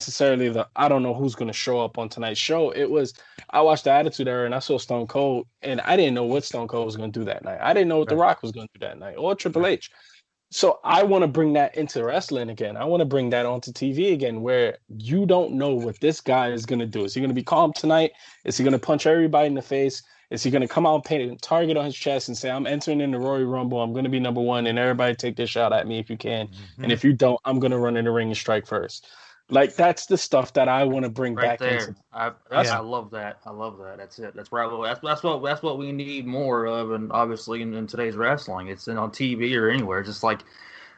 necessarily I don't know who's going to show up on tonight's show. It was, I watched the Attitude Era and I saw Stone Cold, and I didn't know what Stone Cold was going to do that night. I didn't know what The Right. Rock was going to do that night, or Triple Right. H. So I want to bring that into wrestling again. I want to bring that onto TV again, where you don't know what this guy is going to do. Is he going to be calm tonight? Is he going to punch everybody in the face? Is he going to come out and paint a target on his chest and say, I'm entering in the Royal Rumble. I'm going to be number one, and everybody take this shot at me if you can. And Hmm. if you don't, I'm going to run in the ring and strike first. Like, that's the stuff that I want to bring Right back into there. I wrestling. Yeah. love that. I love that. That's it. That's right. That's what we need more of, and obviously in today's wrestling, it's on TV or anywhere. Just like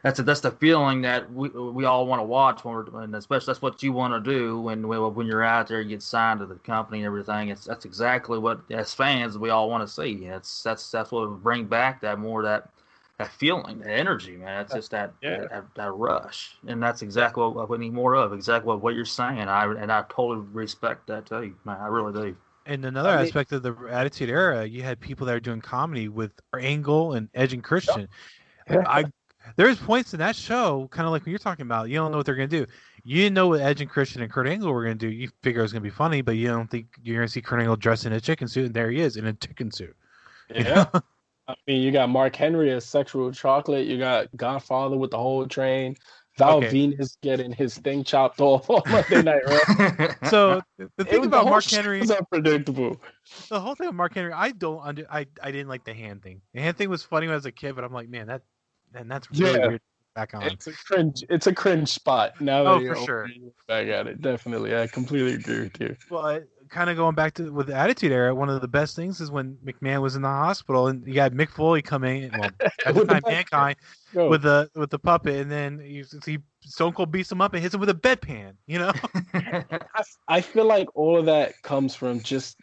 that's the feeling that we all want to watch when and especially that's what you want to do when you're out there, you get signed to the company and everything. That's exactly what as fans we all want to see. That's what we bring back that feeling, that energy, man. It's just Yeah. that rush, and that's exactly what we need more of. Exactly what you're saying. I totally respect that too, man. I really do. And another I mean, aspect of the Attitude Era, you had people that are doing comedy with Angle and Edge and Christian. yeah. I There's points in that show, kind of like when you're talking about, you don't know what they're gonna do. You didn't know what Edge and Christian and Kurt Angle were gonna do. You figure it was gonna be funny, but you don't think you're gonna see Kurt Angle dressed in a chicken suit, and there he is in a chicken suit. You Yeah. know? I mean, you got Mark Henry as sexual chocolate. You got Godfather with the whole train. Val Okay, Venus getting his thing chopped off on Monday Night Raw. so the It thing was the about whole Mark shit Henry, was unpredictable. the whole thing with Mark Henry, I don't under, I didn't like the hand thing. The hand thing was funny when I was a kid, but I'm like, man, that's really Yeah, weird. Back on. it's a cringe. It's a cringe spot. Now that Oh, for you're sure. back at it, definitely. I completely agree with you. Well, kind of going back to with the Attitude Era, one of the best things is when McMahon was in the hospital and you had Mick Foley come in. Well, at the With the time, bedpan. Mankind Go. with the puppet, and then you see Stone Cold beats him up and hits him with a bedpan. You know? I feel like all of that comes from just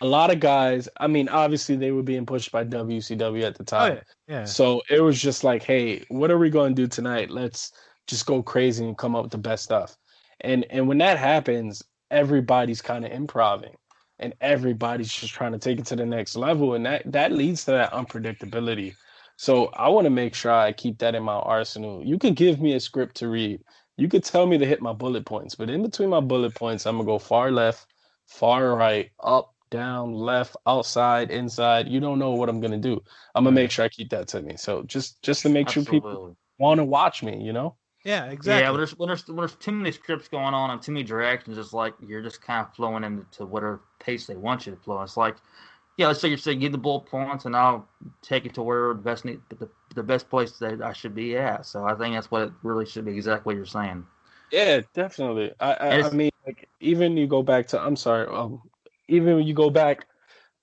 a lot of guys. I mean, obviously they were being pushed by WCW at the Oh time. yeah, yeah. So it was just like, hey, what are we going to do tonight? Let's just go crazy and come up with the best stuff. And when that happens, everybody's kind of improving and everybody's just trying to take it to the next level. And that leads to that unpredictability. So I want to make sure I keep that in my arsenal. You could give me a script to read. You could tell me to hit my bullet points, but in between my bullet points, I'm gonna go far left, far right, up, down, left, outside, inside. You don't know what I'm gonna do. I'm gonna Right. make sure I keep that to me. So just to make sure people Absolutely. want to watch me, you know? Yeah, Yeah, when exactly. there's too many scripts going on and too many directions, it's like you're just kind of flowing into whatever pace they want you to flow. It's like, yeah, let's say you say give the bullet points, and I'll take it to where the best place that I should be at. So I think that's what it really should be. Exactly what you're saying. Yeah, definitely. And I it's mean, like even you go back to I'm sorry, even when you go back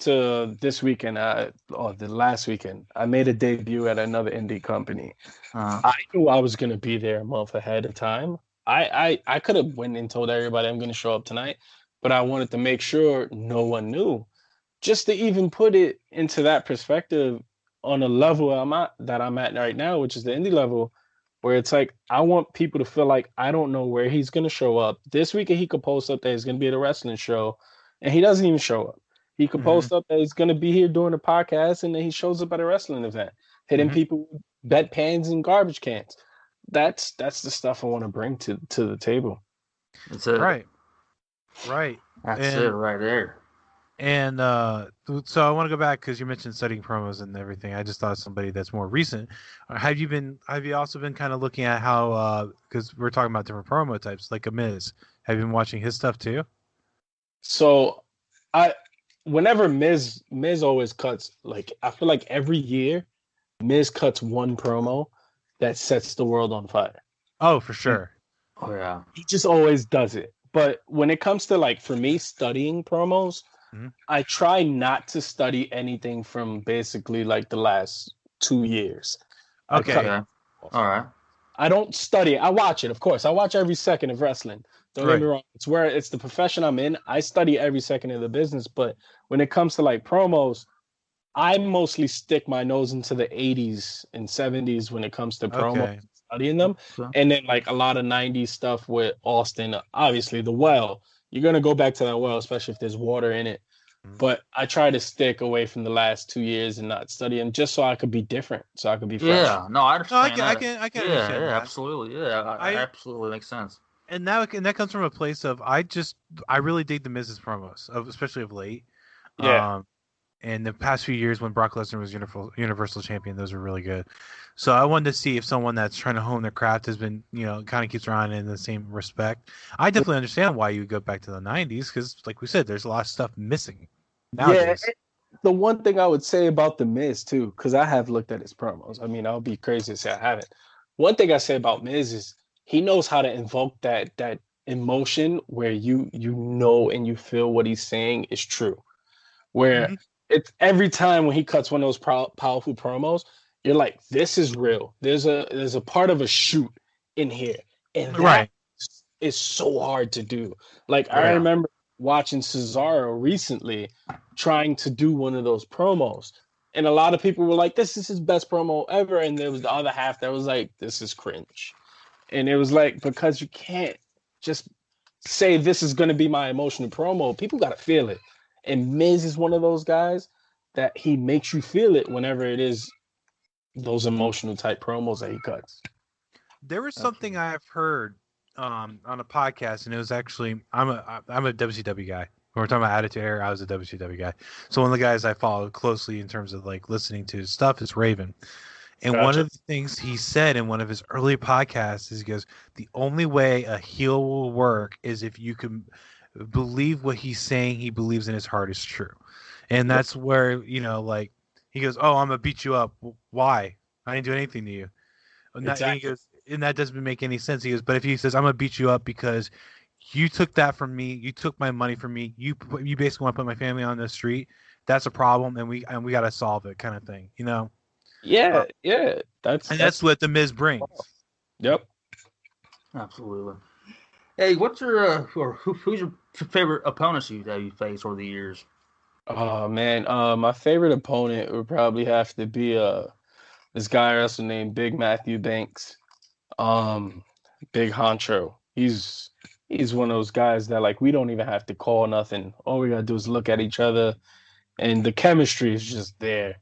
to this weekend, or the last weekend, I made a debut at another indie company. uh, I knew I was gonna be there a month ahead of time. I could have went and told everybody I'm gonna show up tonight, but I wanted to make sure no one knew. Just to even put it into that perspective on a level I'm at right now, which is the indie level, where it's like I want people to feel like I don't know where he's gonna show up. This weekend he could post up that he's gonna be at a wrestling show, and he doesn't even show up. He could hmm post up that he's gonna be here doing a podcast, and then he shows up at a wrestling event, hitting Hmm. people with bedpans and garbage cans. That's the stuff I want to bring to the table. That's it. Right. Right. That's it And right there. so I want to go back because you mentioned studying promos and everything. I just thought of somebody that's more recent. Have you also been kind of looking at how because we're talking about different promo types like a Miz. Have you been watching his stuff too? So I whenever Miz always cuts, like I feel like every year Miz cuts one promo that sets the world on fire. Oh, for And sure. Oh yeah. he just always does it. But when it comes to like for me studying promos, Mhm. I try not to study anything from basically like the last 2 years. I cut Okay. Okay. off. All right. I don't study it. I watch it, of course. I watch every second of wrestling. Don't get me Right. wrong. It's the profession I'm in. I study every second of the business. But when it comes to like promos, I mostly stick my nose into the 80s and 70s when it comes to promos, Okay. studying them. So, And then like a lot of 90s stuff with Austin, obviously the well. You're gonna go back to that well, especially if there's water in it. Mhm. But I try to stick away from the last 2 years and not study them just so I could be different, so I could be fresh. yeah. No, I No, understand that. I can Yeah. understand Yeah. that. Absolutely. Yeah. I Absolutely makes sense. and that comes from a place of I really dig the Miz's promos, especially of late. Yeah. And the past few years when Brock Lesnar was Universal Champion, those were really good. So I wanted to see if someone that's trying to hone their craft has been, kind of keeps around in the same respect. I definitely understand why you would go back to the '90s because, like we said, there's a lot of stuff missing Yeah. nowadays. The one thing I would say about the Miz too, because I have looked at his promos. I mean, I'll be crazy to say I haven't. One thing I say about Miz is he knows how to invoke that emotion where you know and you feel what he's saying is true. Where Hmm. it's every time when he cuts one of those powerful promos, you're like, this is real. There's a part of a shoot in here, and that Right. is so hard to do. Like I Yeah. remember watching Cesaro recently trying to do one of those promos. And a lot of people were like, this is his best promo ever. And there was the other half that was like, this is cringe. And it was like, because you can't just say this is going to be my emotional promo. People got to feel it. And Miz is one of those guys that he makes you feel it whenever it is those emotional type promos that he cuts. There was something Absolutely. I've heard on a podcast, and it was actually I'm a WCW guy. When we're talking about Attitude Era, I was a WCW guy. So one of the guys I follow closely in terms of like listening to his stuff is Raven. And one Gotcha. of the things he said in one of his early podcasts is he goes, the only way a heel will work is if you can believe what he's saying he believes in his heart is true. And Yep. that's where, like he goes, oh, I'm gonna beat you up. Why? I didn't do anything to you. And he Exactly. goes, and that doesn't make any sense. He goes, but if he says, I'm gonna beat you up because you took that from me, you took my money from me, you basically want to put my family on the street. That's a problem, and we got to solve it, kind of thing, Yeah. Yeah. And That's that's what the Miz brings. yep. Absolutely. Hey, what's your or who's your favorite opponents that you faced over the years? Oh man. My favorite opponent would probably have to be this guy also named Big Matthew Banks. Um, Big Honcho. He's one of those guys that like we don't even have to call nothing. All we gotta do is look at each other, and the chemistry is just there.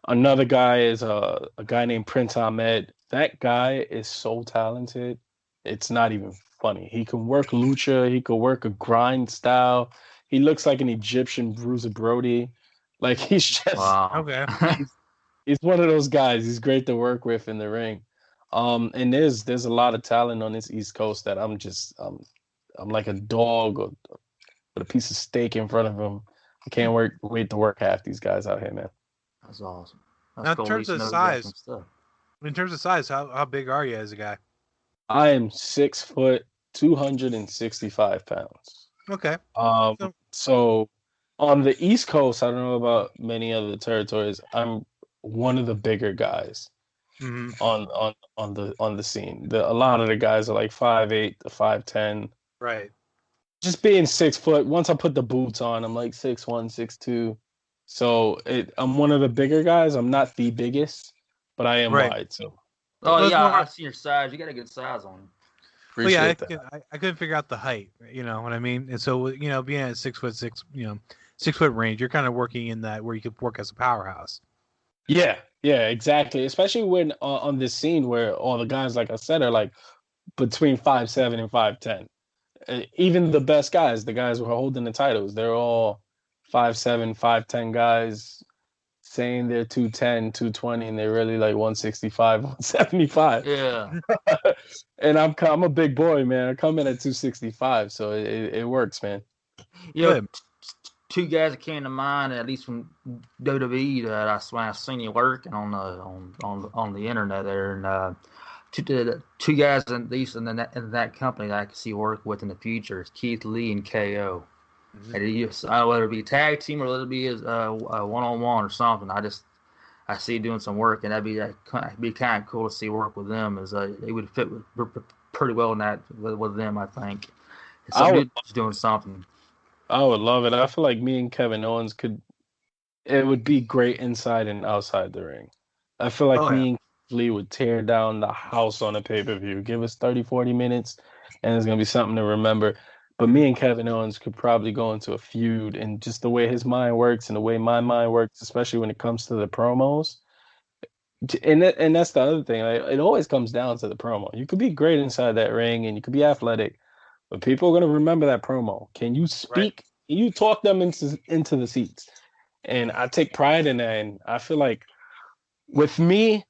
Another guy is a guy named Prince Ahmed. That guy is so talented. It's not even funny. He can work lucha. He could work a grind style. He looks like an Egyptian Bruiser Brody. Like he's just Wow. Okay. he's he's one of those guys. He's great to work with in the ring. And there's a lot of talent on this East Coast that I'm like a dog with a piece of steak in front of him. I can't wait to work half these guys out here, man. That's awesome. That's Now, in cool. At terms least of know you got some size, stuff. how big are you as a guy? I am 6 foot, 265 pounds. Okay. So, So on the East Coast, I don't know about many other territories. I'm one of the bigger guys mhm, on the scene. A lot of the guys are like 5'8" to 5'10". right. Just being 6 foot, once I put the boots on, I'm like 6'1", 6'2". So I'm one of the bigger guys. I'm not the biggest, but I am Right. wide. So Oh Well, it's yeah, more. I see your size. You got a good size on you. Well, yeah, appreciate that. I couldn't figure out the height. You know what I mean? And so, being at 6'6", 6 foot range, you're kind of working in that where you could work as a powerhouse. Yeah, exactly. Especially when on this scene where all the guys, like I said, are like between 5'7" and 5'10". Even the best guys, the guys who are holding the titles, they're all 5'7", 5'10" guys saying they're 210, 220, and they're really like 165, 175. Yeah. And I'm a big boy, man. I come in at 265, so it works, man. You know, Good. two guys that came to mind, at least from WWE, that I seen you working on on the internet there, and two guys in these in that company that I can see work with in the future is Keith Lee and KO. Mhm. And whether it be a tag team or whether it be a one on one or something, I see doing some work, and that'd be kind of cool to see work with them. As they would fit pretty well in that with them, I think. I Some would dude's doing something. I would love it. I feel like me and Kevin Owens could it would be great inside and outside the ring. I feel like Oh yeah. me and Lee would tear down the house on a pay-per-view. Give us 30, 40 minutes, and it's going to be something to remember. But me and Kevin Owens could probably go into a feud, and just the way his mind works and the way my mind works, especially when it comes to the promos. And that's the other thing. Like, it always comes down to the promo. You could be great inside that ring, and you could be athletic, but people are gonna remember that promo. Can you Right. speak? Can you talk them into the seats? And I take pride in that. And I feel like with me,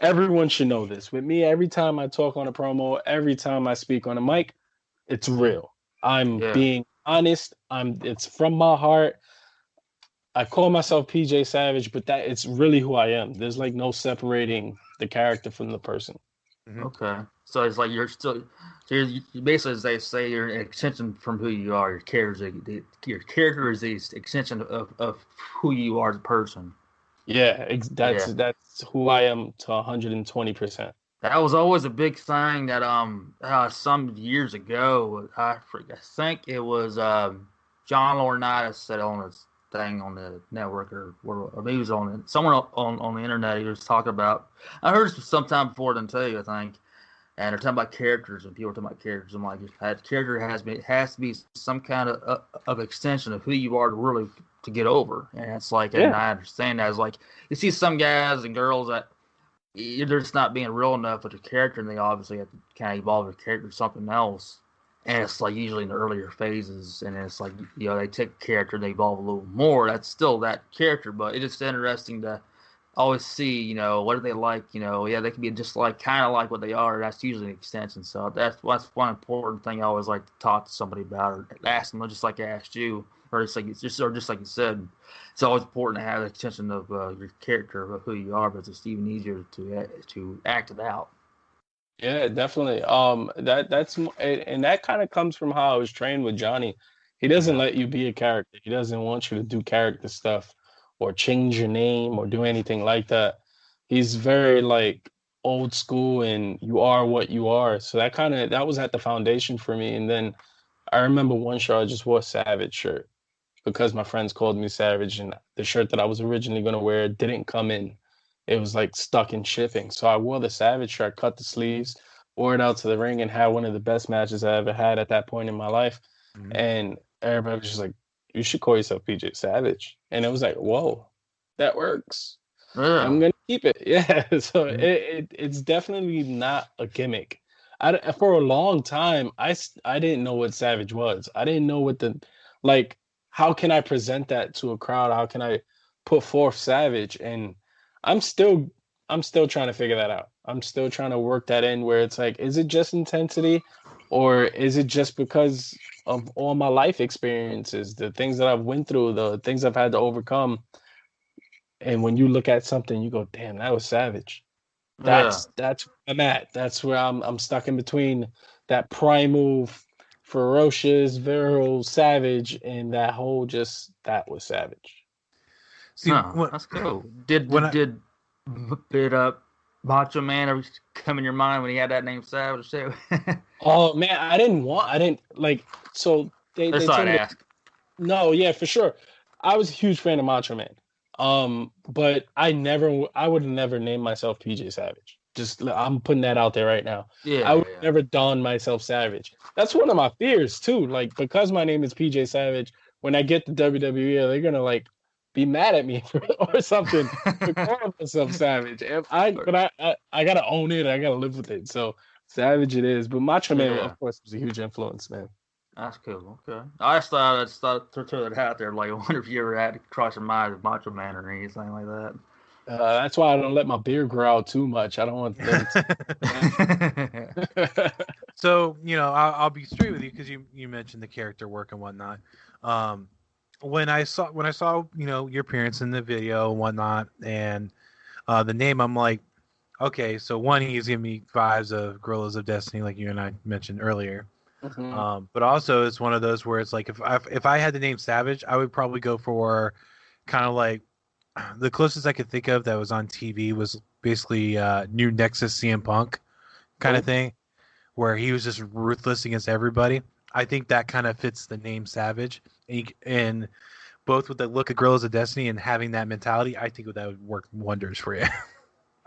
everyone should know this. With me, every time I talk on a promo, every time I speak on a mic, it's real. I'm Yeah. being honest. It's from my heart. I call myself PJ Savage, but that it's really who I am. There's like no separating the character from the person. Mhm. Okay. So it's like you're still, so you basically, as they say, you're an extension from who you are. Your character is the extension of who you are as a person. Yeah, Yeah. that's who I am to 120%. That was always a big thing that some years ago I think it was John Laurinaitis said on his thing on the network or maybe it was on somewhere on the internet he was talking about. I heard it sometime before then too, I think. And they're talking about characters and people are talking about characters. I'm like, that character has to be some kind of extension of who you are to really to get over. And it's like, and Yeah, I understand that. It's like you see some guys and girls that they're just not being real enough with their character, and they obviously have to kind of evolve their character to something else. And it's like usually in the earlier phases, and it's like they take a character and they evolve a little more. That's still that character, but it's just interesting to always see what are they like. Yeah, they can be just like kind of like what they are. That's usually an extension. So that's one important thing I always like to talk to somebody about or ask them, just like I asked you, or just like you said. It's always important to have the extension of your character of who you are, but it's even easier to act it out. yeah, definitely. And that kind of comes from how I was trained with Johnny. He doesn't Yeah. let you be a character. He doesn't want you to do character stuff or change your name or do anything like that. He's very like old school and you are what you are. So that was at the foundation for me. And then I remember one show I just wore a Savage shirt because my friends called me Savage, and the shirt that I was originally going to wear didn't come in. It was like stuck in shipping. So I wore the Savage shirt, cut the sleeves, wore it out to the ring, and had one of the best matches I ever had at that point in my life. Mhm. And everybody was just like, "You should call yourself PJ Savage." And it was like, "Whoa, that works." I'm Yeah. gonna keep it. Yeah. So Mhm. it's definitely not a gimmick. For a long time, I didn't know what Savage was. I didn't know what the like. How can I present that to a crowd? How can I put forth Savage? And I'm still I'm still trying to figure that out. I'm still trying to work that in where it's like, is it just intensity, or is it just because of all my life experiences, the things that I've went through, the things I've had to overcome? And when you look at something, you go, "Damn, that was savage." Yeah. That's where I'm at. That's where I'm stuck in between that primal, ferocious, virile, savage, and that whole just that was savage. See, No, that's cool. Did when did I did did Macho Man ever come in your mind when he had that name Savage too? Oh man, I didn't like so Just they thought told I'd me ask. no, yeah, for sure. I was a huge fan of Macho Man. But I would have never named myself PJ Savage. I'm putting that out there right now. Yeah, I would yeah. never don myself Savage. That's one of my fears too. Like because my name is PJ Savage, when I get to WWE, they're gonna like be mad at me or something for calling myself Savage. I gotta own it. I gotta live with it. So Savage it is. But Macho Man, Yeah, of course, was a huge influence, man. that's cool. Okay, I just thought to throw that out there. Like, I wonder if you ever had to cross your mind with Macho Man or anything like That's why I don't let my beard grow out too much. I don't want them that. to. so I'll be straight with you because you mentioned the character work and whatnot. Um, when I saw your appearance in the video and whatnot, and the name, I'm like, okay, so one, he's giving me vibes of Gorillas of Destiny, like you and I mentioned earlier. Mhm. But also it's one of those where it's like if I had the name Savage, I would probably go for kind of like the closest I could think of that was on TV was basically New Nexus CM Punk kind of Oh, thing, where he was just ruthless against everybody. I think that kind of fits the name Savage, and both with the look of Gorillas of Destiny and having that mentality, I think that would work wonders for you.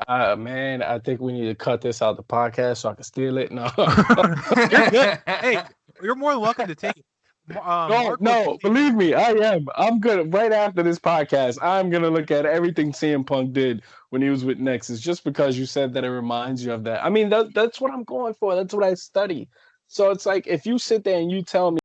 man, I think we need to cut this out the podcast so I can steal it. No, You're good. Hey, you're more than welcome to take it. no, Mark will no. definitely. Believe me, I am. I'm gonna right after this podcast. I'm gonna look at everything CM Punk did when he was with Nexus, just because you said that it reminds you of that. I mean, that's what I'm going for. That's what I study. So it's like if you sit there and you tell me